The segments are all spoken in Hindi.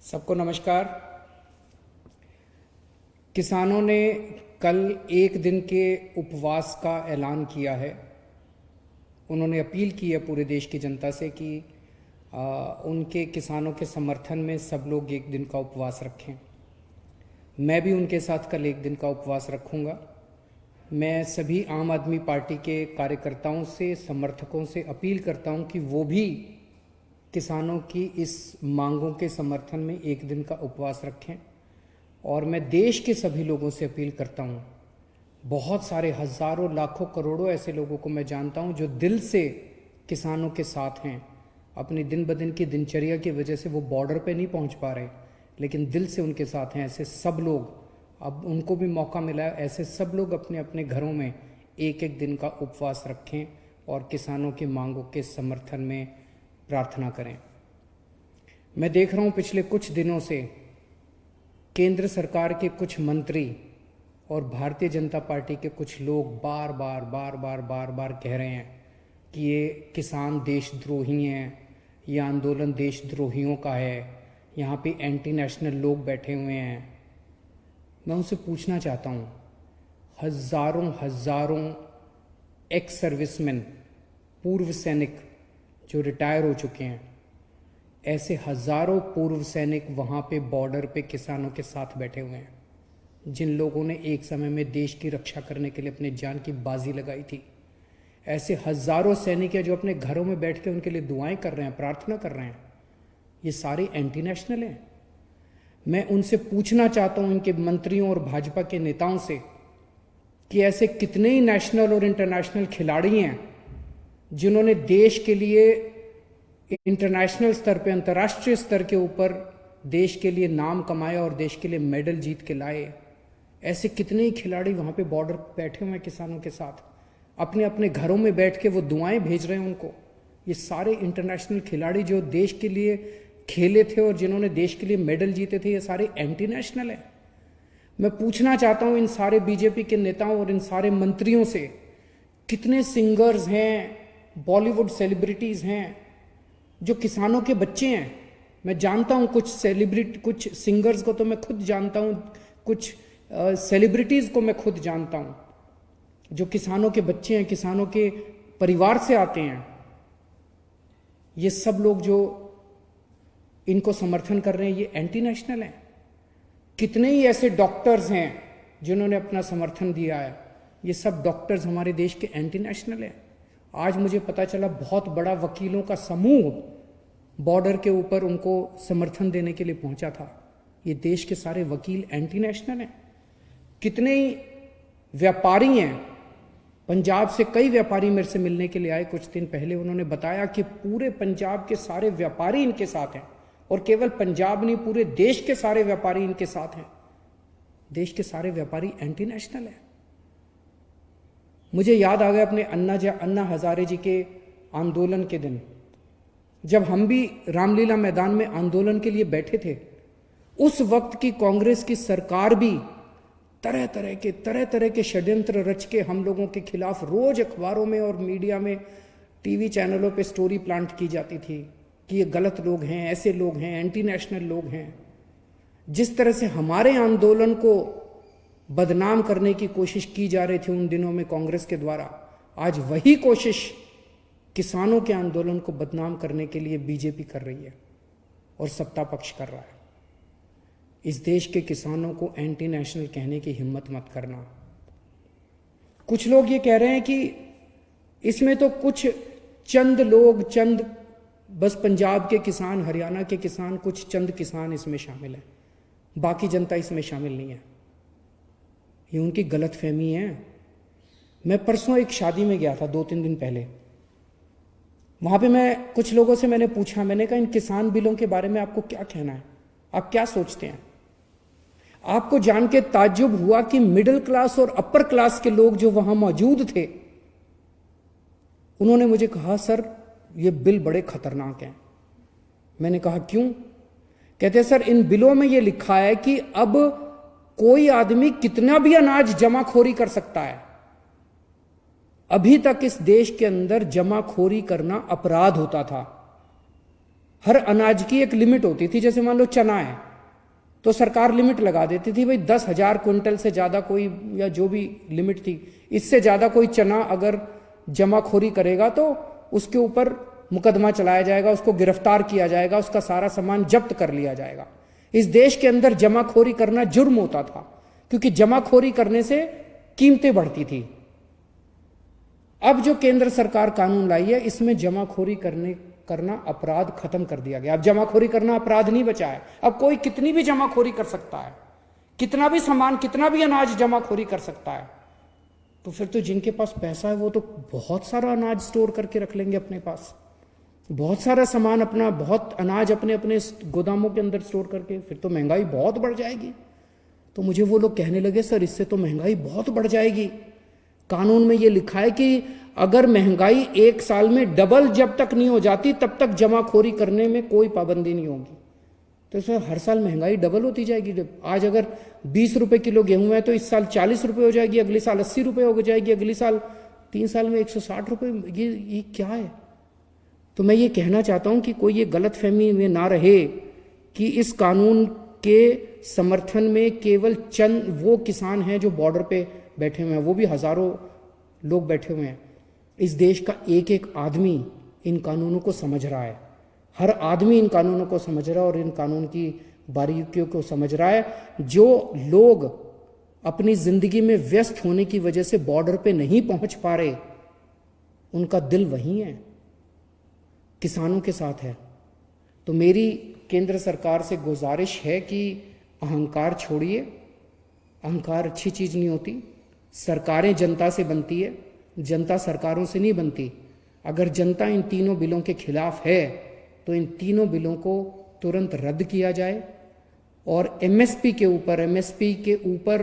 सबको नमस्कार। किसानों ने कल एक दिन के उपवास का ऐलान किया है। उन्होंने अपील की है पूरे देश की जनता से कि उनके किसानों के समर्थन में सब लोग एक दिन का उपवास रखें। मैं भी उनके साथ कल एक दिन का उपवास रखूंगा। मैं सभी आम आदमी पार्टी के कार्यकर्ताओं से, समर्थकों से अपील करता हूं कि वो भी किसानों की इस मांगों के समर्थन में एक दिन का उपवास रखें। और मैं देश के सभी लोगों से अपील करता हूं, बहुत सारे हजारों लाखों करोड़ों ऐसे लोगों को मैं जानता हूं जो दिल से किसानों के साथ हैं। अपनी दिन ब दिन की दिनचर्या की वजह से वो बॉर्डर पे नहीं पहुंच पा रहे, लेकिन दिल से उनके साथ हैं। ऐसे सब लोग, अब उनको भी मौका मिला है, ऐसे सब लोग अपने अपने घरों में एक एक दिन का उपवास रखें और किसानों की मांगों के समर्थन में प्रार्थना करें। मैं देख रहा हूं पिछले कुछ दिनों से केंद्र सरकार के कुछ मंत्री और भारतीय जनता पार्टी के कुछ लोग बार बार कह रहे हैं कि ये किसान देशद्रोही हैं, ये आंदोलन देशद्रोहियों का है, यहाँ पे एंटी नेशनल लोग बैठे हुए हैं। मैं उनसे पूछना चाहता हूँ, हजारों एक्स सर्विसमैन, पूर्व सैनिक जो रिटायर हो चुके हैं, ऐसे हजारों पूर्व सैनिक वहाँ पे बॉर्डर पे किसानों के साथ बैठे हुए हैं, जिन लोगों ने एक समय में देश की रक्षा करने के लिए अपनी जान की बाजी लगाई थी। ऐसे हजारों सैनिक हैं जो अपने घरों में बैठ के उनके लिए दुआएं कर रहे हैं, प्रार्थना कर रहे हैं। ये सारे एंटी नेशनल हैं। मैं उनसे पूछना चाहता हूं, इनके मंत्रियों और भाजपा के नेताओं से, कि ऐसे कितने ही नेशनल और इंटरनेशनल खिलाड़ी हैं जिन्होंने देश के लिए इंटरनेशनल स्तर पे, अंतर्राष्ट्रीय स्तर के ऊपर देश के लिए नाम कमाया और देश के लिए मेडल जीत के लाए। ऐसे कितने ही खिलाड़ी वहां पे बॉर्डर बैठे हुए हैं किसानों के साथ, अपने अपने घरों में बैठ के वो दुआएं भेज रहे हैं उनको। ये सारे इंटरनेशनल खिलाड़ी जो देश के लिए खेले थे और जिन्होंने देश के लिए मेडल जीते थे, ये सारे एंटी नेशनल हैं। मैं पूछना चाहता हूं इन सारे बीजेपी के नेताओं और इन सारे मंत्रियों से, कितने सिंगर्स हैं, बॉलीवुड सेलिब्रिटीज हैं जो किसानों के बच्चे हैं। मैं जानता हूं कुछ कुछ सिंगर्स को तो मैं खुद जानता हूं, कुछ सेलिब्रिटीज को मैं खुद जानता हूं जो किसानों के बच्चे हैं, किसानों के परिवार से आते हैं। ये सब लोग जो इनको समर्थन कर रहे हैं, ये एंटी नेशनल हैं। कितने ही ऐसे डॉक्टर्स हैं जिन्होंने अपना समर्थन दिया है, ये सब डॉक्टर्स हमारे देश के एंटी नेशनल हैं। आज मुझे पता चला बहुत बड़ा वकीलों का समूह बॉर्डर के ऊपर उनको समर्थन देने के लिए पहुंचा था। ये देश के सारे वकील एंटी नेशनल हैं। कितने ही व्यापारी हैं, पंजाब से कई व्यापारी मेरे से मिलने के लिए आए कुछ दिन पहले। उन्होंने बताया कि पूरे पंजाब के सारे व्यापारी इनके साथ हैं, और केवल पंजाब नहीं, पूरे देश के सारे व्यापारी इनके साथ हैं। देश के सारे व्यापारी एंटी नेशनल हैं। मुझे याद आ गया अपने अन्ना हजारे जी के आंदोलन के दिन, जब हम भी रामलीला मैदान में आंदोलन के लिए बैठे थे। उस वक्त की कांग्रेस की सरकार भी तरह तरह के षड्यंत्र रच के हम लोगों के खिलाफ रोज अखबारों में और मीडिया में, टीवी चैनलों पे स्टोरी प्लांट की जाती थी कि ये गलत लोग हैं, ऐसे लोग हैं, एंटी नेशनल लोग हैं। जिस तरह से हमारे आंदोलन को बदनाम करने की कोशिश की जा रही थी उन दिनों में कांग्रेस के द्वारा, आज वही कोशिश किसानों के आंदोलन को बदनाम करने के लिए बीजेपी कर रही है और सत्ता पक्ष कर रहा है। इस देश के किसानों को एंटी नेशनल कहने की हिम्मत मत करना। कुछ लोग ये कह रहे हैं कि इसमें तो कुछ चंद लोग, बस पंजाब के किसान, हरियाणा के किसान, कुछ चंद किसान इसमें शामिल हैं, बाकी जनता इसमें शामिल नहीं है। ये उनकी गलतफहमी है। मैं परसों एक शादी में गया था 2-3 दिन पहले। वहां पे मैं कुछ लोगों से मैंने पूछा, मैंने कहा इन किसान बिलों के बारे में आपको क्या कहना है, आप क्या सोचते हैं। आपको जान के ताज्जुब हुआ कि मिडिल क्लास और अपर क्लास के लोग जो वहां मौजूद थे, उन्होंने मुझे कहा, सर ये बिल बड़े खतरनाक हैं। मैंने कहा क्यों? कहते सर इन बिलों में ये लिखा है कि अब कोई आदमी कितना भी अनाज जमाखोरी कर सकता है। अभी तक इस देश के अंदर जमाखोरी करना अपराध होता था। हर अनाज की एक लिमिट होती थी, जैसे मान लो चना है तो सरकार लिमिट लगा देती थी, भाई 10,000 क्विंटल से ज्यादा कोई, या जो भी लिमिट थी, इससे ज्यादा कोई चना अगर जमाखोरी करेगा तो उसके ऊपर मुकदमा चलाया जाएगा, उसको गिरफ्तार किया जाएगा, उसका सारा सामान जब्त कर लिया जाएगा। इस देश के अंदर जमाखोरी करना जुर्म होता था, क्योंकि जमाखोरी करने से कीमतें बढ़ती थी। अब जो केंद्र सरकार कानून लाई है, इसमें जमाखोरी करना अपराध खत्म कर दिया गया। अब जमाखोरी करना अपराध नहीं बचा है। अब कोई कितनी भी जमाखोरी कर सकता है, कितना भी सामान, कितना भी अनाज जमाखोरी कर सकता है। तो फिर तो जिनके पास पैसा है वो तो बहुत सारा अनाज स्टोर करके रख लेंगे अपने पास, बहुत सारा सामान अपना, बहुत अनाज अपने अपने गोदामों के अंदर स्टोर करके। फिर तो महंगाई बहुत बढ़ जाएगी। तो मुझे वो लोग कहने लगे, सर इससे तो महंगाई बहुत बढ़ जाएगी। कानून में ये लिखा है कि अगर महंगाई एक साल में डबल जब तक नहीं हो जाती तब तक जमाखोरी करने में कोई पाबंदी नहीं होगी। तो सर हर साल महंगाई डबल होती जाएगी। आज अगर 20 रुपए किलो गेहूं है तो इस साल 40 रुपए हो जाएगी, अगले साल 80 रुपए हो जाएगी, अगले साल 3 साल में 160 रुपए। ये क्या है? तो मैं ये कहना चाहता हूं कि कोई ये गलतफहमी में ना रहे कि इस कानून के समर्थन में केवल चंद वो किसान हैं जो बॉर्डर पे बैठे हुए हैं, वो भी हजारों लोग बैठे हुए हैं। इस देश का एक एक आदमी इन कानूनों को समझ रहा है, हर आदमी इन कानूनों को समझ रहा है और इन कानून की बारीकियों को समझ रहा है। जो लोग अपनी जिंदगी में व्यस्त होने की वजह से बॉर्डर पे नहीं पहुंच पा रहे, उनका दिल वहीं है, किसानों के साथ है। तो मेरी केंद्र सरकार से गुजारिश है कि अहंकार छोड़िए। अहंकार अच्छी चीज नहीं होती। सरकारें जनता से बनती है, जनता सरकारों से नहीं बनती। अगर जनता इन तीनों बिलों के खिलाफ है तो इन तीनों बिलों को तुरंत रद्द किया जाए और एमएसपी के ऊपर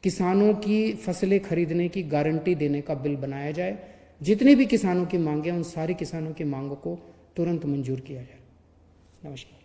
किसानों की फसलें खरीदने की गारंटी देने का बिल बनाया जाए। जितनी भी किसानों की मांगे हैं उन सारी किसानों की मांगों को तुरंत मंजूर किया जाए। नमस्कार।